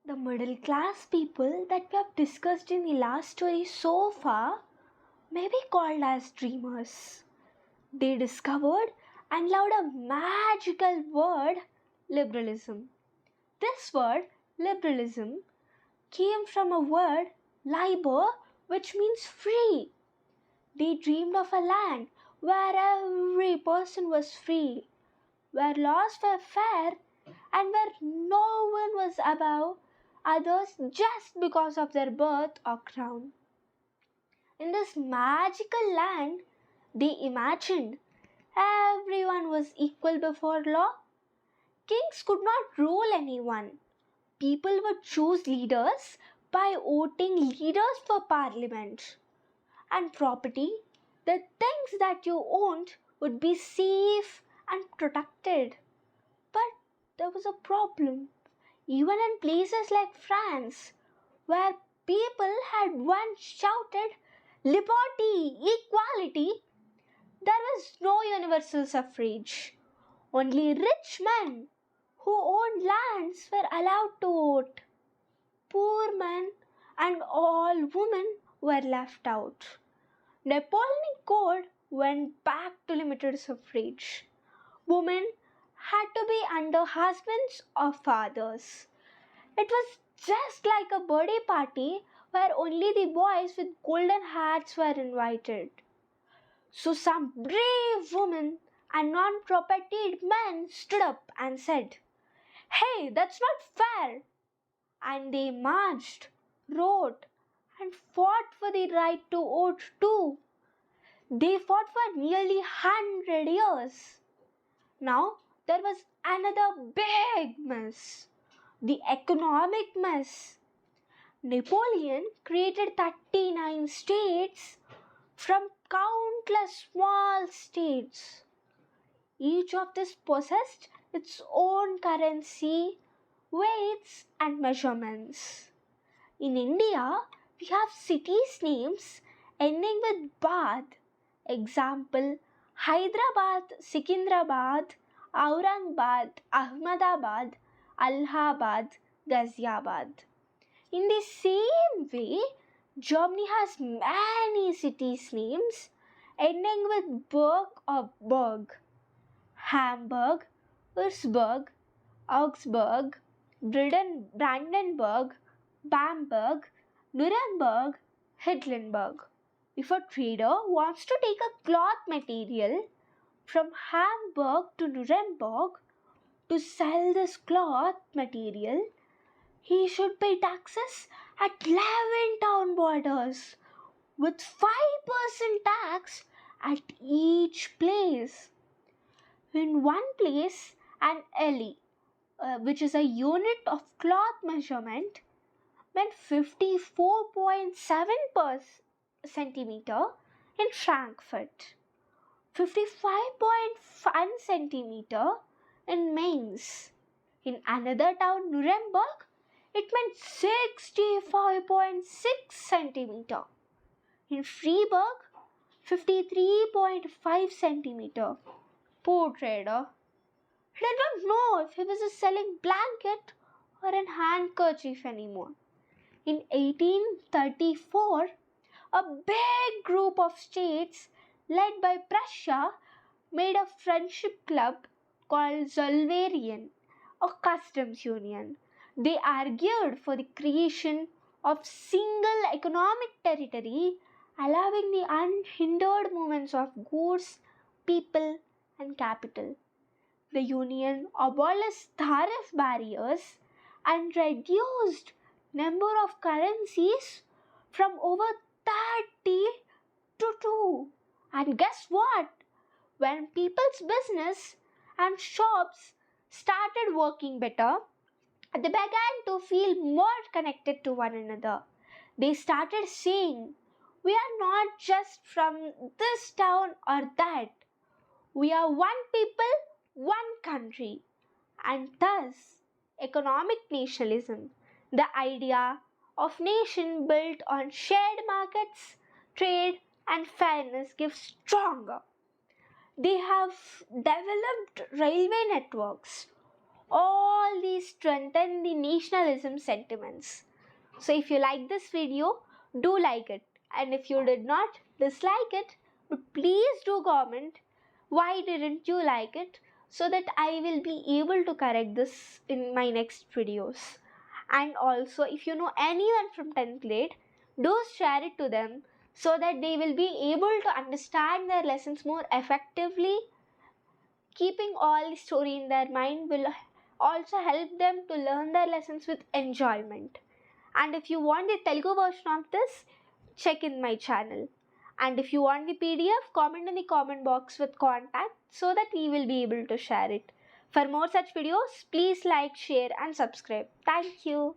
The middle class people that we have discussed in the last story so far may be called as dreamers. They discovered and loved a magical word, liberalism. This word, liberalism, came from a word, liber, which means free. They dreamed of a land where every person was free, where laws were fair, and where no one was above others just because of their birth or crown. In this magical land, they imagined everyone was equal before law. Kings could not rule anyone. People would choose leaders by voting leaders for parliament. And property, the things that you owned, would be safe and protected. But there was a problem. Even in places like France, where people had once shouted liberty, equality, there was no universal suffrage. Only rich men who owned lands were allowed to vote. Poor men and all women were left out. Napoleonic Code went back to limited suffrage. Women had to be under husbands or fathers. It was just like a birthday party where only the boys with golden hats were invited. So some brave women and non-propertied men stood up and said, "Hey, that's not fair!" And they marched, wrote, and fought for the right to vote too. They fought for nearly 100 years. Now there was another big mess, the economic mess. Napoleon created 39 states from countless small states. Each of these possessed its own currency, weights, and measurements. In India, we have cities' names ending with Bad. Example, Hyderabad, Secunderabad, Aurangabad, Ahmedabad, Allahabad, Ghaziabad. In the same way, Germany has many cities' names ending with Berg or Berg. Hamburg, Würzburg, Augsburg, Brandenburg, Bamberg, Nuremberg, Heidelberg. If a trader wants to take a cloth material from Hamburg to Nuremberg to sell this cloth material, he should pay taxes at 11 town borders with 5% tax at each place. In one place, an elli, which is a unit of cloth measurement, meant 54.7 per centimeter in Frankfurt, 55.1 centimeter in Mainz. In another town, Nuremberg, it meant 65.6 centimeter. In Freiburg, 53.5 centimeter. Poor trader. He did not know if he was selling blanket or an handkerchief anymore. In 1834, a big group of states led by Prussia made a friendship club called Zollverein, a customs union. They argued for the creation of single economic territory, allowing the unhindered movements of goods, people, and capital. The union abolished tariff barriers and reduced number of currencies from over 30 to 2. And guess what? When people's business and shops started working better, they began to feel more connected to one another. They started saying, "We are not just from this town or that. We are one people, one country." And thus, economic nationalism, the idea of nation built on shared markets, trade, and fairness, gives stronger. They have developed railway networks, all these strengthen the nationalism sentiments. So if you like this video, do like it, and if you did not, dislike it, but please do comment why didn't you like it, so that I will be able to correct this in my next videos. And also, if you know anyone from 10th grade, do share it to them so that they will be able to understand their lessons more effectively. Keeping all the story in their mind will also help them to learn their lessons with enjoyment. And if you want the Telugu version of this, check in my channel. And if you want the PDF, comment in the comment box with contact so that we will be able to share it. For more such videos, please like, share and subscribe. Thank you.